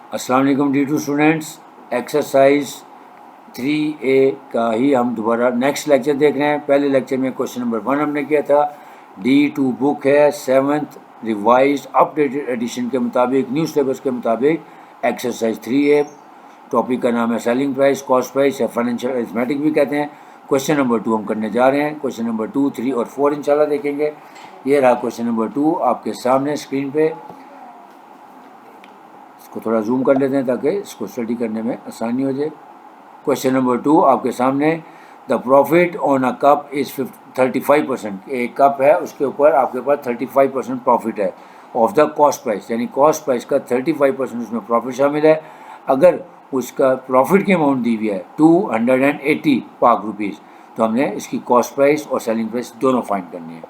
अस्सलाम वालेकुम डी2 students. Exercise 3A का ही हम दोबारा नेक्स्ट लेक्चर देख रहे हैं। पहले लेक्चर में क्वेश्चन नंबर 1 हमने किया था। D2 बुक है 7th रिवाइज अपडेटेड एडिशन के मुताबिक, न्यू सिलेबस के मुताबिक। एक्सरसाइज 3A टॉपिक का नाम है सेलिंग प्राइस, कॉस्ट प्राइस या फाइनेंशियल अरिथमेटिक भी कहते हैं। क्वेश्चन नंबर 2 हम करने जा रहे हैं। क्वेश्चन नंबर 2, 3 और 4 इंशाल्लाह देखेंगे। ये रहा क्वेश्चन नंबर 2 आपके सामने स्क्रीन पे। इसको थोड़ा जूम कर लेते हैं ताकि इसको स्टडी करने में आसानी हो जाए। क्वेश्चन नंबर 2 आपके सामने, the profit on a cup is 35%। एक कप है, उसके ऊपर आपके पास 35% प्रॉफिट है ऑफ द कॉस्ट प्राइस, यानी कॉस्ट प्राइस का 35% उसमें प्रॉफिट शामिल है। अगर उसका प्रॉफिट की अमाउंट दी हुई है 280 पाक रुपीज़, तो हमने इसकी कॉस्ट प्राइस और सेलिंग प्राइस दोनों फाइंड करनी है।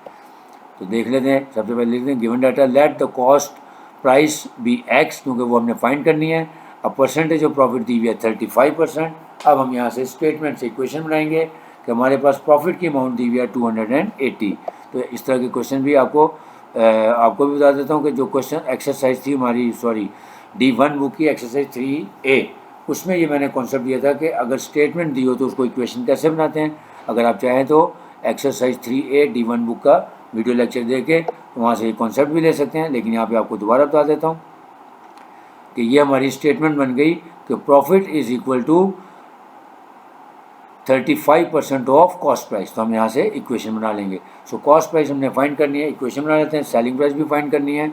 तो देख लेते हैं। सबसे पहले लिखते हैं given data, let the cost price be x, क्योंकि वो हमने फाइंड करनी है। अब परसेंटेज ऑफ प्रॉफिट दी हुई है 35%। अब हम यहाँ से स्टेटमेंट से इक्वेशन बनाएंगे कि हमारे पास प्रॉफिट की अमाउंट दी हुई है 280। तो इस तरह के क्वेश्चन भी आपको भी बता देता हूँ कि जो क्वेश्चन एक्सरसाइज थी हमारी, सॉरी D1 बुक की एक्सरसाइज 3A, उसमें ये मैंने कॉन्सेप्ट दिया था कि अगर स्टेटमेंट दी हो तो उसको इक्वेशन कैसे बनाते हैं। अगर आप चाहें तो एक्सरसाइज 3A D1 बुक का वीडियो लेक्चर दे के वहाँ से कॉन्सेप्ट भी ले सकते हैं, लेकिन यहाँ पे आपको दोबारा बता देता हूँ कि ये हमारी स्टेटमेंट बन गई कि profit is equal to 35% of cost price. तो हम यहाँ से इक्वेशन बना लेंगे। सो कॉस्ट प्राइस हमने फाइंड करनी है, इक्वेशन बना लेते हैं। सेलिंग प्राइस भी फाइंड करनी है।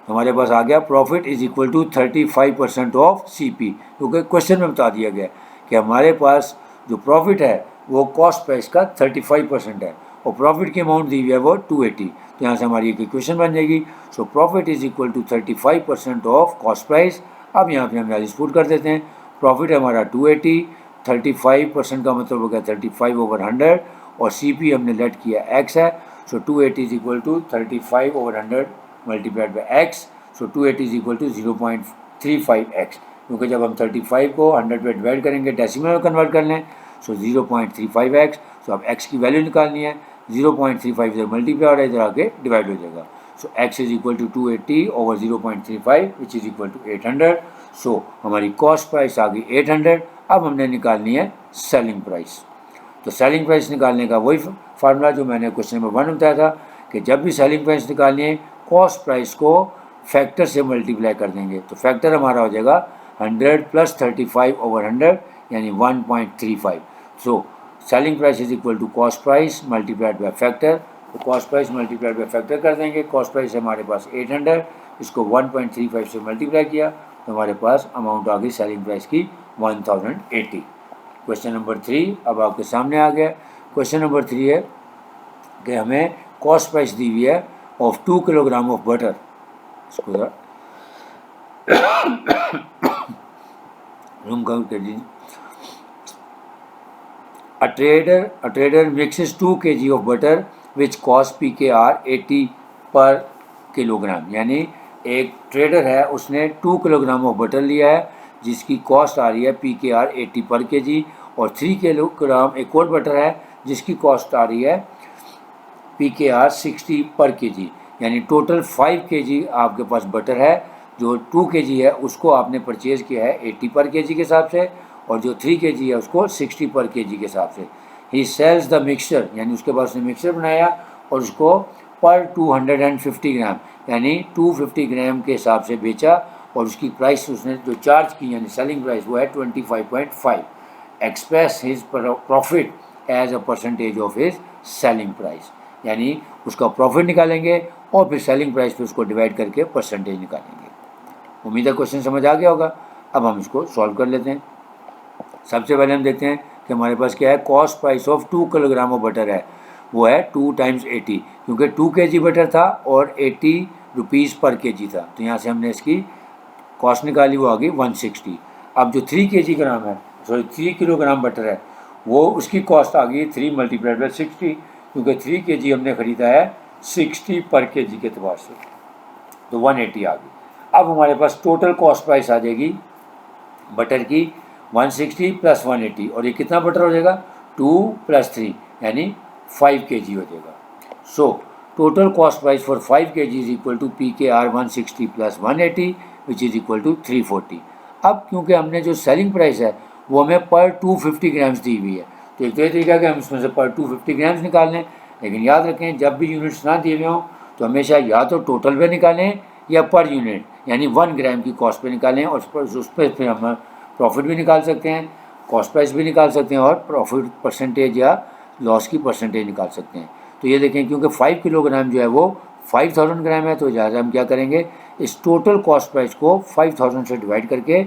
हमारे पास आ गया profit is equal to 35% of CP, क्योंकि क्वेश्चन में बता दिया गया कि हमारे पास जो प्रॉफिट है वो कॉस्ट प्राइस का 35% है और प्रॉफिट की अमाउंट दी हुई है वो 280। तो यहाँ से हमारी एक इक्वेशन बन जाएगी। So profit is equal to 35% of cost price. अब यहाँ पे हम वैल्यूज पुट कर देते हैं। प्रॉफिट है हमारा 280, 35% का मतलब हो गया 35/100 और CP हमने लेट किया x है। So 280 is equal to 35/100 multiplied by x. So 280 is equal to 0.35x, क्योंकि जब हम 35 को 100 पे डिवाइड करेंगे डेसिमल में कन्वर्ट कर लें, सो 0.35x। सो अब x की वैल्यू निकालनी है। 0.35 इधर मल्टीप्लाई हो रहा है, इधर आके डिवाइड हो जाएगा। So x is equal to 280 over 0.35 which is equal to 800। So हमारी कॉस्ट प्राइस आ गई 800। अब हमने निकालनी है सेलिंग प्राइस। तो सेलिंग प्राइस निकालने का वही फार्मूला जो मैंने क्वेश्चन नंबर 1 में बताया था कि जब भी सेलिंग प्राइस निकालनी है कॉस्ट प्राइस को फैक्टर से मल्टीप्लाई कर देंगे। तो फैक्टर हमारा हो जाएगा 100 + 35/100 यानी 1.35। So selling price is equal to cost price multiplied by factor. तो cost price multiplied by factor कर देंगे। कॉस्ट प्राइस हमारे पास 800, इसको 1.35 से मल्टीप्लाई किया तो हमारे पास अमाउंट आ गई सेलिंग प्राइस की 1080। क्वेश्चन नंबर 3 अब आपके सामने आ गया। क्वेश्चन नंबर 3 है कि हमें कॉस्ट प्राइस दी हुई है ऑफ 2 किलोग्राम ऑफ बटर। इसको रूम काउंट कर दीजिए। A trader mixes 2 kg of butter which cost PKR 80 पर किलोग्राम। यानी एक ट्रेडर है, उसने 2 किलोग्राम ऑफ बटर लिया है जिसकी कॉस्ट आ रही है PKR 80 पर kg, और 3 किलोग्राम एक और बटर है जिसकी कॉस्ट आ रही है PKR 60 पर kg। यानी टोटल 5 kg आपके पास बटर है। जो 2 kg है उसको आपने परचेज किया है 80 पर kg के हिसाब से, और जो 3 kg है उसको 60 पर kg के हिसाब से। ही सेल्स द मिक्सचर, यानी उसके पास उसने मिक्सचर बनाया और उसको पर 250 ग्राम यानी 250 ग्राम के हिसाब से बेचा, और उसकी प्राइस उसने जो चार्ज की यानी सेलिंग प्राइस वो है 25.5। Express his profit as a percentage of his selling price, यानी उसका प्रॉफिट निकालेंगे और फिर सेलिंग प्राइस पे उसको डिवाइड करके परसेंटेज निकालेंगे। उम्मीद है क्वेश्चन समझ आ गया होगा। अब हम इसको सॉल्व कर लेते हैं। सबसे पहले हम देखते हैं कि हमारे पास क्या है। Cost price of 2 kilogram of butter है, वो है 2 × 80, क्योंकि 2 kg बटर था और 80 रुपीज़ पर kg था। तो यहाँ से हमने इसकी कॉस्ट निकाली, वो आ गई 160। अब जो 3 किलोग्राम बटर है वो उसकी कॉस्ट आ गई 3 × 60, क्योंकि 3 kg हमने ख़रीदा है 60 पर kg के अतबार से, तो 180 आ गई। अब हमारे पास टोटल कॉस्ट प्राइस आ जाएगी बटर की 160 + 180, और ये कितना बटर हो जाएगा 2 + 3 यानी 5 kg हो जाएगा। So total cost price for 5 kg is equal to PKR 160 plus 180 which is equal to 340। अब क्योंकि हमने जो सेलिंग प्राइस है वो हमें पर 250 ग्राम्स दी हुई है, तो एक तो ये तरीका कि हम इसमें से पर 250 ग्राम्स निकाल लें। लेकिन याद रखें जब भी यूनिट्स ना दिए हुए हों तो हमेशा या तो टोटल पे निकालें या पर यूनिट यानी 1 ग्राम की कॉस्ट पे निकालें, और उस पर फिर हम प्रॉफिट भी निकाल सकते हैं, कॉस्ट प्राइस भी निकाल सकते हैं और प्रॉफिट परसेंटेज या लॉस की परसेंटेज निकाल सकते हैं। तो ये देखें क्योंकि 5 किलोग्राम जो है वो 5000 ग्राम है, तो लिहाजा हम क्या करेंगे, इस टोटल कॉस्ट प्राइस को 5000 से डिवाइड करके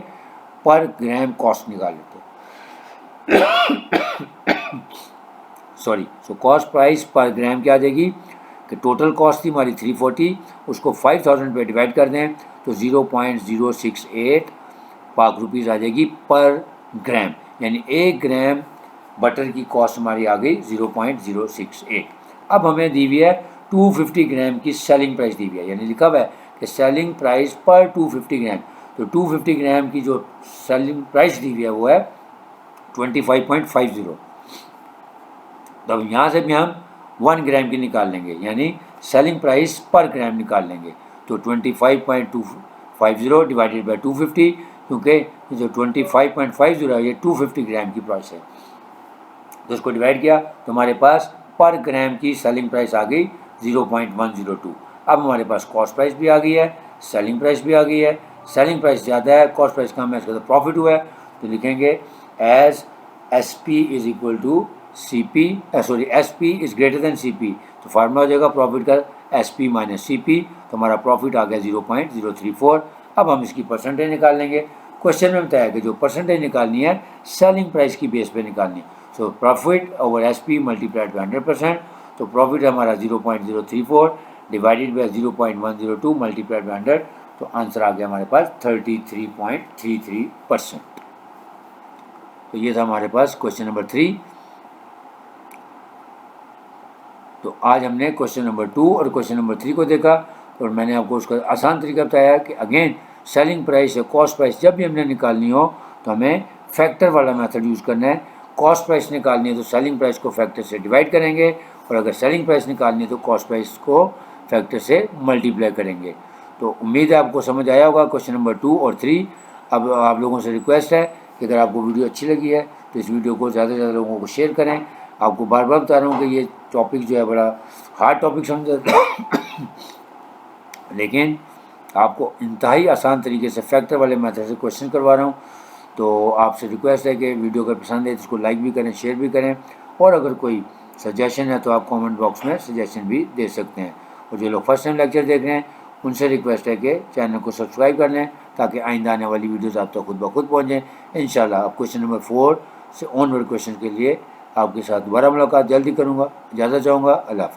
पर ग्राम कॉस्ट निकाल लेते हैं। सॉरी, सो कॉस्ट प्राइस पर ग्राम क्या आ जाएगी कि टोटल कॉस्ट थी हमारी 340, उसको 5000 पे डिवाइड कर दें तो 0.068 पाक रुपीज़ आ जाएगी पर ग्राम, यानी 1 ग्राम बटर की कॉस्ट हमारी आ गई 0.068। अब हमें दी हुई है 250 ग्राम की सेलिंग प्राइस दी हुई है, यानी लिखा हुआ है कि सेलिंग प्राइस पर 250 ग्राम। तो 250 ग्राम की जो सेलिंग प्राइस दी हुई है वो है 25.50। तो अब यहाँ से भी हम 1 ग्राम की निकाल लेंगे, यानी सेलिंग प्राइस पर ग्राम निकाल लेंगे। तो 25.250 डिवाइडेड बाई 250, क्योंकि जो 25.50 है ये 250 ग्राम की प्राइस है, तो इसको डिवाइड किया तो हमारे पास पर ग्राम की सेलिंग प्राइस आ गई 0.102। अब हमारे पास कॉस्ट प्राइस भी आ गई है, सेलिंग प्राइस भी आ गई है। सेलिंग प्राइस ज़्यादा है, कॉस्ट प्राइस कम है, इसका तो प्रॉफिट हुआ है। तो लिखेंगे as SP is equal to CP, sorry SP is greater than CP, तो फार्मूला हो जाएगा प्रॉफिट का SP माइनस CP, तो हमारा प्रॉफिट आ गया 0.034। अब हम इसकी परसेंटेज निकाल लेंगे। क्वेश्चन में बताया कि जो परसेंटेज निकालनी है सेलिंग प्राइस की बेस पे निकालनी है। So profit over SP multiplied by 100%, तो प्रॉफिट हमारा 0.034 डिवाइडेड बाई 0.102 मल्टीप्लाइड बाई 100, तो आंसर आ गया हमारे पास 33.33%। तो ये था हमारे पास क्वेश्चन नंबर 3। तो आज हमने क्वेश्चन नंबर 2 और क्वेश्चन नंबर 3 को देखा, और मैंने आपको उसका आसान तरीका बताया कि अगेन सेलिंग प्राइस या कॉस्ट प्राइस जब भी हमने निकालनी हो तो हमें फैक्टर वाला मेथड यूज़ करना है। कॉस्ट प्राइस निकालनी है तो सेलिंग प्राइस को फैक्टर से डिवाइड करेंगे, और अगर सेलिंग प्राइस निकालनी है तो कॉस्ट प्राइस को फैक्टर से मल्टीप्लाई करेंगे। तो उम्मीद है आपको समझ आया होगा क्वेश्चन नंबर 2 और 3। अब आप लोगों से रिक्वेस्ट है कि अगर आपको वीडियो अच्छी लगी है तो इस वीडियो को ज़्यादा से ज़्यादा लोगों को शेयर करें। आपको बार बार बता रहा हूँ कि ये टॉपिक जो है बड़ा हार्ड टॉपिक समझा लेकिन आपको इंतहाई आसान तरीके से फैक्टर वाले मेथड से क्वेश्चन करवा रहा हूँ। तो आपसे रिक्वेस्ट है कि वीडियो अगर पसंद है तो इसको लाइक भी करें, शेयर भी करें, और अगर कोई सजेशन है तो आप कमेंट बॉक्स में सजेशन भी दे सकते हैं। और जो लोग फर्स्ट टाइम लेक्चर देख रहे हैं उनसे रिक्वेस्ट है कि चैनल को सब्सक्राइब कर लें ताकि आइंदा आने वाली वीडियोज़ आप तक खुद ब खुद पहुँचें। इंशाल्लाह अब क्वेश्चन नंबर 4 से ऑनवर्ड क्वेश्चन के लिए आपके साथ दोबारा मुलाकात जल्दी करूँगा। इजाज़त चाहूँगा। अल्लाह हाफ़िज़।